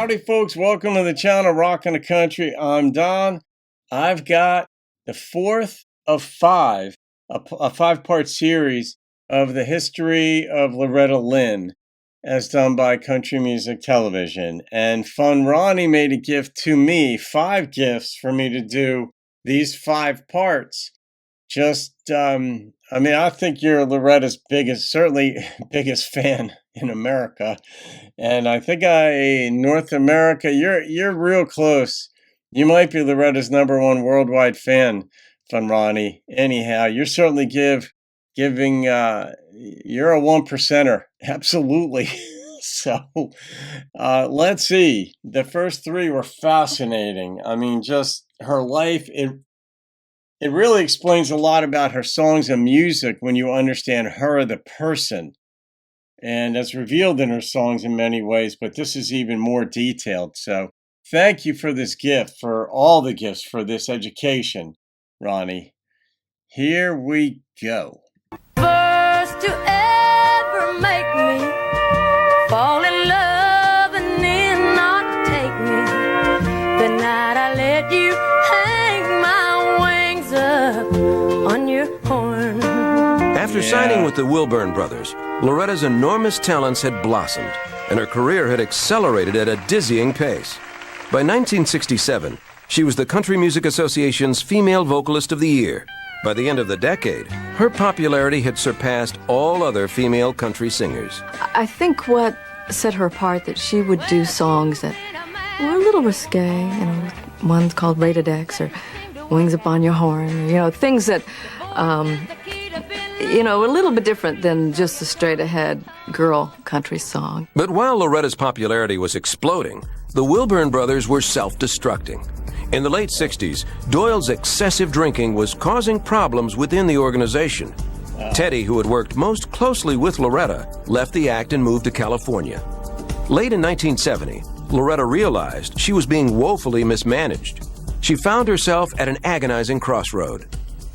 Howdy, folks. Welcome to the channel, Rockin' the Country. I'm Don. I've got the fourth of five, a five-part series of the history of Loretta Lynn, as done by Country Music Television. And funRonni made a gift to me, 5 gifts for me to do these 5 parts. I think you're Loretta's certainly biggest fan in America. And I think North America, you're real close. You might be Loretta's #1 worldwide fan, funRonni. Anyhow, you're certainly giving, you're a 1%er. Absolutely. So, let's see. The first 3 were fascinating. I mean, just her life, it really explains a lot about her songs and music when you understand her, the person. And that's revealed in her songs in many ways, but this is even more detailed. So thank you for this gift, for all the gifts for this education, Ronnie. Here we go. First to ever make me fall in love and then not take me. The night I let you hang my wings up on your horn. After signing with the Wilburn Brothers, Loretta's enormous talents had blossomed, and her career had accelerated at a dizzying pace. By 1967, she was the Country Music Association's Female Vocalist of the Year. By the end of the decade, her popularity had surpassed all other female country singers. I think what set her apart that she would do songs that were a little risque, one's called Rated X or Wings Upon Your Horn, things that a little bit different than just a straight-ahead girl country song. But while Loretta's popularity was exploding, the Wilburn Brothers were self-destructing. In the late 60s, Doyle's excessive drinking was causing problems within the organization. Teddy, who had worked most closely with Loretta, left the act and moved to California. Late in 1970, Loretta realized she was being woefully mismanaged. She found herself at an agonizing crossroad.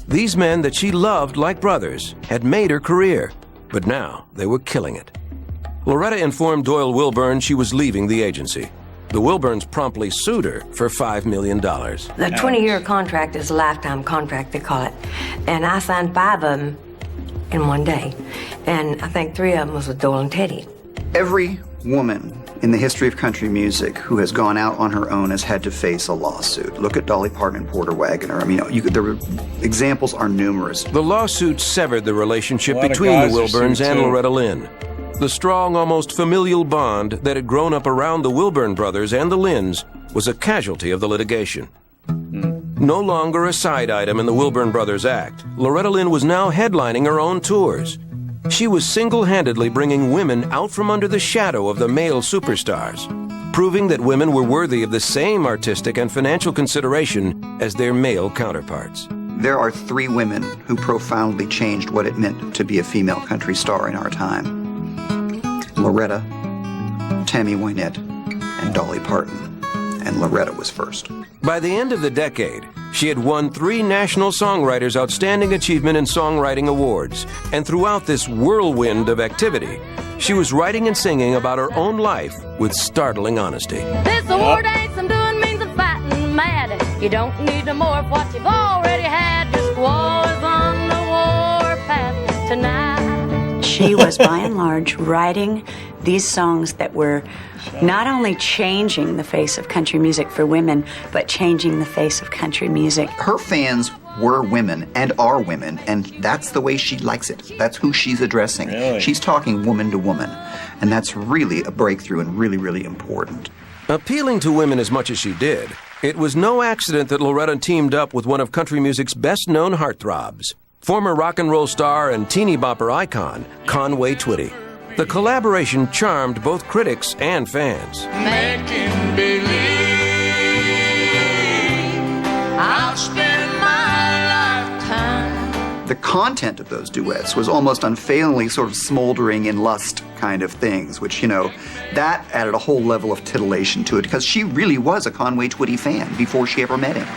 These men that she loved like brothers had made her career, but now they were killing it. Loretta informed Doyle Wilburn she was leaving the agency. The Wilburns promptly sued her for $5 million. The 20-year contract is a lifetime contract, they call it. And I signed 5 of them in one day. And I think 3 of them was with Doyle and Teddy. Every woman in the history of country music who has gone out on her own has had to face a lawsuit. Look at Dolly Parton and Porter Wagoner. The examples are numerous. The lawsuit severed the relationship between the Wilburns and Loretta Lynn. The strong, almost familial bond that had grown up around the Wilburn brothers and the Lynns was a casualty of the litigation. No longer a side item in the Wilburn Brothers act, Loretta Lynn was now headlining her own tours. She was single-handedly bringing women out from under the shadow of the male superstars, proving that women were worthy of the same artistic and financial consideration as their male counterparts. There are 3 women who profoundly changed what it meant to be a female country star in our time. Loretta, Tammy Wynette, and Dolly Parton. And Loretta was first. By the end of the decade, she had won 3 National Songwriters Outstanding Achievement in Songwriting Awards. And throughout this whirlwind of activity, she was writing and singing about her own life with startling honesty. This award ain't some doing means of fighting mad. You don't need no more of what you've already had. Just wars on the warpath tonight. She was, by and large, writing these songs that were not only changing the face of country music for women, but changing the face of country music. Her fans were women and are women, and that's the way she likes it. That's who she's addressing. Really? She's talking woman to woman, and that's really a breakthrough and really, really important. Appealing to women as much as she did, it was no accident that Loretta teamed up with one of country music's best-known heartthrobs, former rock and roll star and teeny bopper icon, Conway Twitty. The collaboration charmed both critics and fans. Making believe I'll spend my lifetime. The content of those duets was almost unfailingly sort of smoldering in lust kind of things, which, that added a whole level of titillation to it, because she really was a Conway Twitty fan before she ever met him.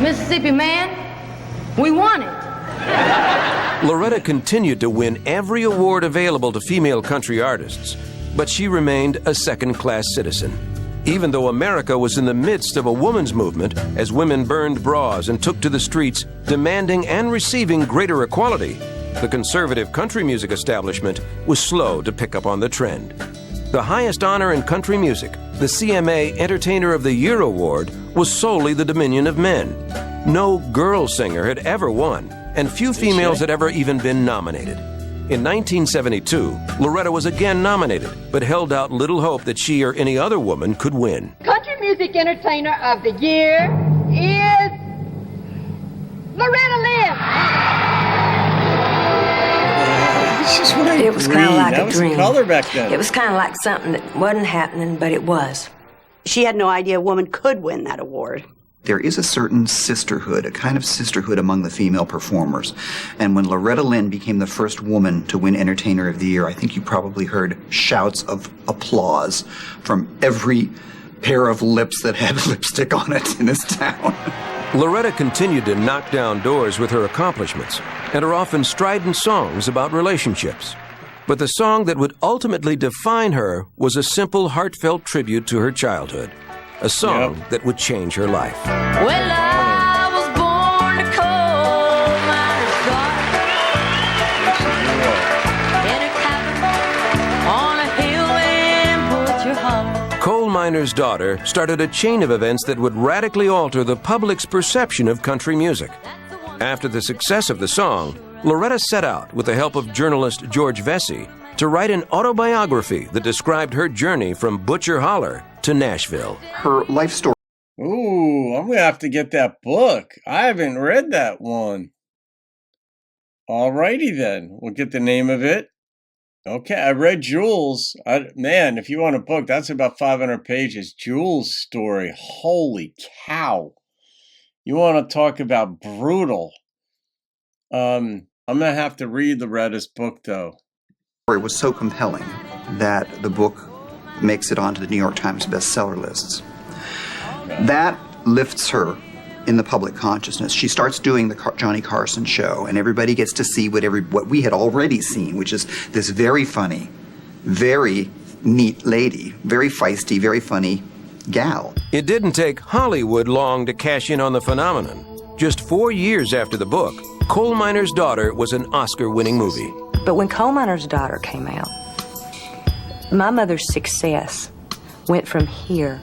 Mississippi man, we won it. Loretta continued to win every award available to female country artists, but she remained a second-class citizen. Even though America was in the midst of a women's movement as women burned bras and took to the streets demanding and receiving greater equality, the conservative country music establishment was slow to pick up on the trend. The highest honor in country music, the CMA Entertainer of the Year Award, was solely the dominion of men. No girl singer had ever won, and few females had ever even been nominated. In 1972, Loretta was again nominated, but held out little hope that she or any other woman could win. Country Music Entertainer of the Year is Loretta Lynn. It was kind of like That a was dream. the color back then. It was kind of like something that wasn't happening, but it was. She had no idea a woman could win that award. There is a certain sisterhood, a kind of sisterhood among the female performers. And when Loretta Lynn became the first woman to win Entertainer of the Year, I think you probably heard shouts of applause from every pair of lips that had lipstick on it in this town. Loretta continued to knock down doors with her accomplishments and her often strident songs about relationships. But the song that would ultimately define her was a simple, heartfelt tribute to her childhood. A song that would change her life. Well, I was born a coal miner's daughter in a cabin on a hill in Butcher Hollow. Coal Miner's Daughter started a chain of events that would radically alter the public's perception of country music. After the success of the song, Loretta set out, with the help of journalist George Vesey, to write an autobiography that described her journey from Butcher Hollow to Nashville. Her life story. Ooh, I'm gonna have to get that book. I haven't read that one. Alrighty then, we'll get the name of it. Okay, I read Jules. Man, if you want a book, that's about 500 pages. Jules' story. Holy cow! You want to talk about brutal? I'm gonna have to read Loretta's book though. It was so compelling that the book makes it onto the New York Times bestseller lists. That lifts her in the public consciousness. She starts doing the Johnny Carson show, and everybody gets to see what we had already seen, which is this very funny, very neat lady, very feisty, very funny gal. It didn't take Hollywood long to cash in on the phenomenon. Just 4 years after the book, Coal Miner's Daughter was an Oscar-winning movie. But when Coal Miner's Daughter came out, my mother's success went from here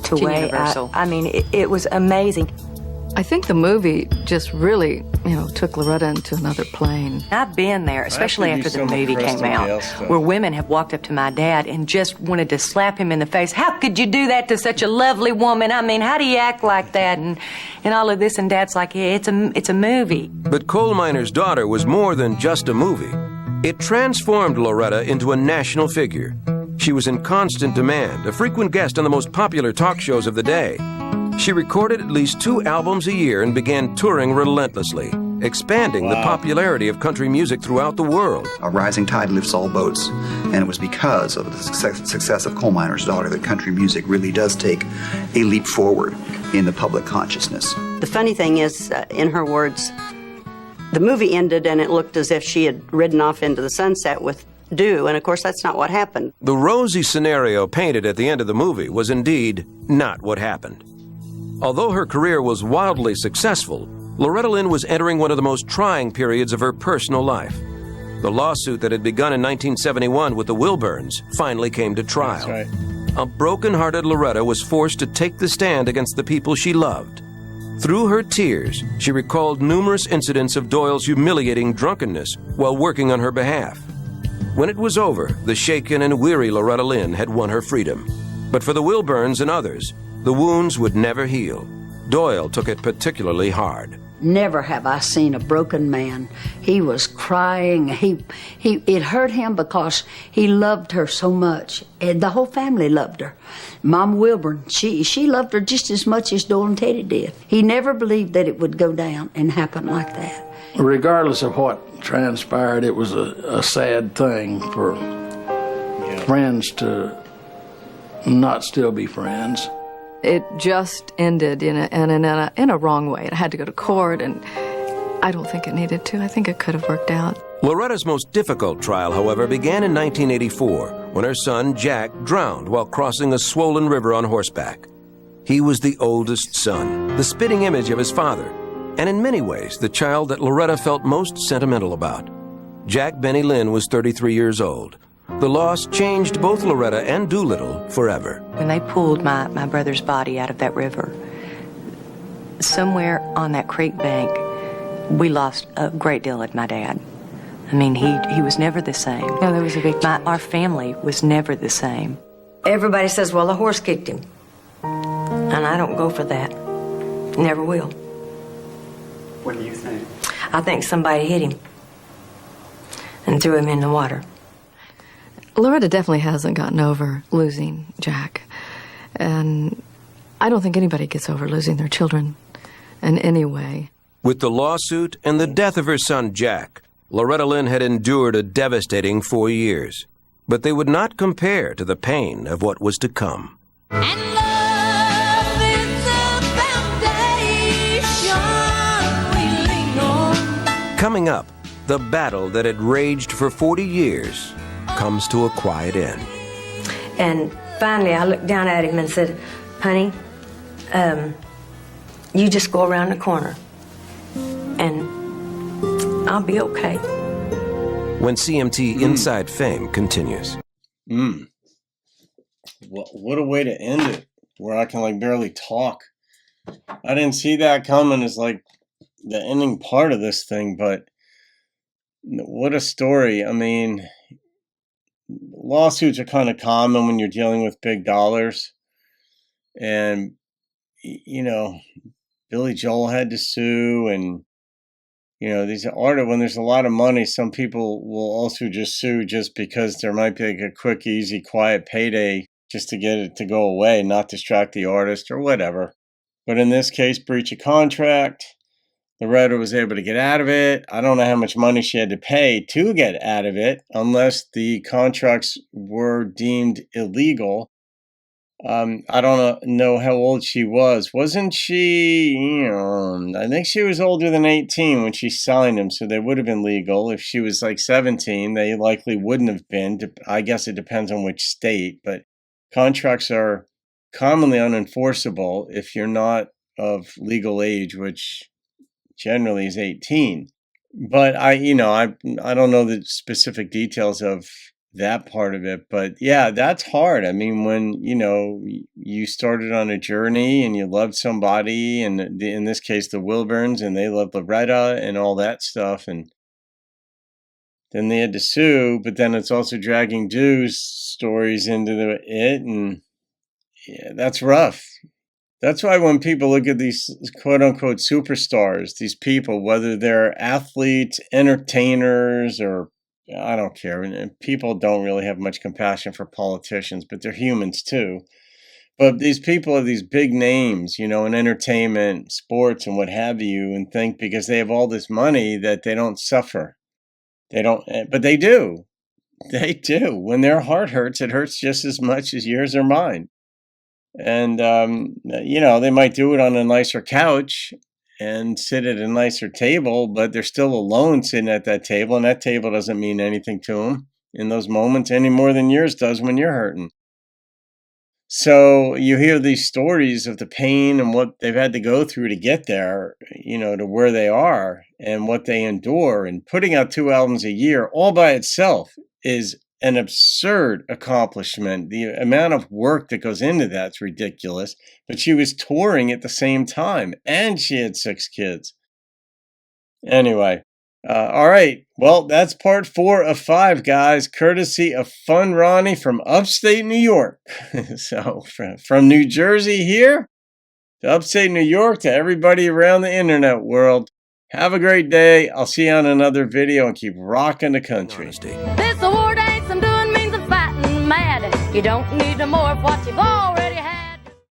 to way Universal. I mean, it was amazing. I think the movie just really, took Loretta into another plane. I've been there, especially I have to after do the some movie Crystal came Gale out, stuff. where women have walked up to my dad and just wanted to slap him in the face. How could you do that to such a lovely woman? I mean, how do you act like that? And all of this, and Dad's like, yeah, it's a movie. But Coal Miner's Daughter was more than just a movie. It transformed Loretta into a national figure. She was in constant demand, a frequent guest on the most popular talk shows of the day. She recorded at least 2 albums a year and began touring relentlessly, expanding the popularity of country music throughout the world. A rising tide lifts all boats, and it was because of the success of Coal Miner's Daughter that country music really does take a leap forward in the public consciousness. The funny thing is, in her words, the movie ended and it looked as if she had ridden off into the sunset with dew, and of course that's not what happened. The rosy scenario painted at the end of the movie was indeed not what happened. Although her career was wildly successful, Loretta Lynn was entering one of the most trying periods of her personal life. The lawsuit that had begun in 1971 with the Wilburns finally came to trial. That's right. A broken-hearted Loretta was forced to take the stand against the people she loved. Through her tears, she recalled numerous incidents of Doyle's humiliating drunkenness while working on her behalf. When it was over, the shaken and weary Loretta Lynn had won her freedom. But for the Wilburns and others, the wounds would never heal. Doyle took it particularly hard. Never have I seen a broken man. He was crying. It hurt him because he loved her so much. And the whole family loved her. Mom Wilburn, she loved her just as much as Doyle and Teddy did. He never believed that it would go down and happen like that. Regardless of what transpired, it was a sad thing for friends to not still be friends. It just ended in a wrong way. It had to go to court, and I don't think it needed to. I think it could have worked out. Loretta's most difficult trial, however, began in 1984 when her son, Jack, drowned while crossing a swollen river on horseback. He was the oldest son, the spitting image of his father, and in many ways the child that Loretta felt most sentimental about. Jack Benny Lynn was 33 years old. The loss changed both Loretta and Doolittle forever. When they pulled my brother's body out of that river, somewhere on that creek bank, we lost a great deal of my dad. I mean, he was never the same. No, there was a big... Our family was never the same. Everybody says, well, the horse kicked him. And I don't go for that. Never will. What do you think? I think somebody hit him and threw him in the water. Loretta definitely hasn't gotten over losing Jack. And I don't think anybody gets over losing their children in any way. With the lawsuit and the death of her son, Jack, Loretta Lynn had endured a devastating 4 years. But they would not compare to the pain of what was to come. And love is the foundation we lean on. Coming up, the battle that had raged for 40 years comes to a quiet end. And finally, I looked down at him and said, honey, you just go around the corner and I'll be okay. When CMT Inside Fame continues. What a way to end it, where I can like barely talk. I didn't see that coming as like the ending part of this thing, but what a story. I mean, lawsuits are kind of common when you're dealing with big dollars. And, you know, Billy Joel had to sue, and you know, these artists, when there's a lot of money, some people will also just sue just because there might be like a quick, easy, quiet payday just to get it to go away, not distract the artist or whatever. But in this case, breach of contract, Loretta was able to get out of it. I don't know how much money she had to pay to get out of it, unless the contracts were deemed illegal. I don't know how old she was. Wasn't she, I think she was older than 18 when she signed them, so they would have been legal. If she was like 17, they likely wouldn't have been. I guess it depends on which state, but contracts are commonly unenforceable if you're not of legal age, which generally is 18. But I don't know the specific details of that part of it, but yeah, that's hard. I mean, when you started on a journey and you loved somebody, and in this case the Wilburns, and they loved Loretta and all that stuff, and then they had to sue, but then it's also dragging Dew's stories into it, and yeah, that's rough. That's why when people look at these quote-unquote superstars, these people, whether they're athletes, entertainers, or I don't care. And people don't really have much compassion for politicians, but they're humans too. But these people are these big names, in entertainment, sports, and what have you, and think because they have all this money that they don't suffer. They don't, but they do. They do. When their heart hurts, it hurts just as much as yours or mine. And, they might do it on a nicer couch and sit at a nicer table, but they're still alone sitting at that table, and that table doesn't mean anything to them in those moments any more than yours does when you're hurting. So you hear these stories of the pain and what they've had to go through to get there, to where they are and what they endure, and putting out 2 albums a year all by itself is an absurd accomplishment. The amount of work that goes into that's ridiculous. But she was touring at the same time, and she had 6 kids. Anyway, all right. Well, that's part 4 of 5, guys, courtesy of funRonni from upstate New York. So from New Jersey here to upstate New York to everybody around the internet world, have a great day. I'll see you on another video, and keep rocking the country. This award ain't some doing means of fighting mad. You don't need no more of what you've already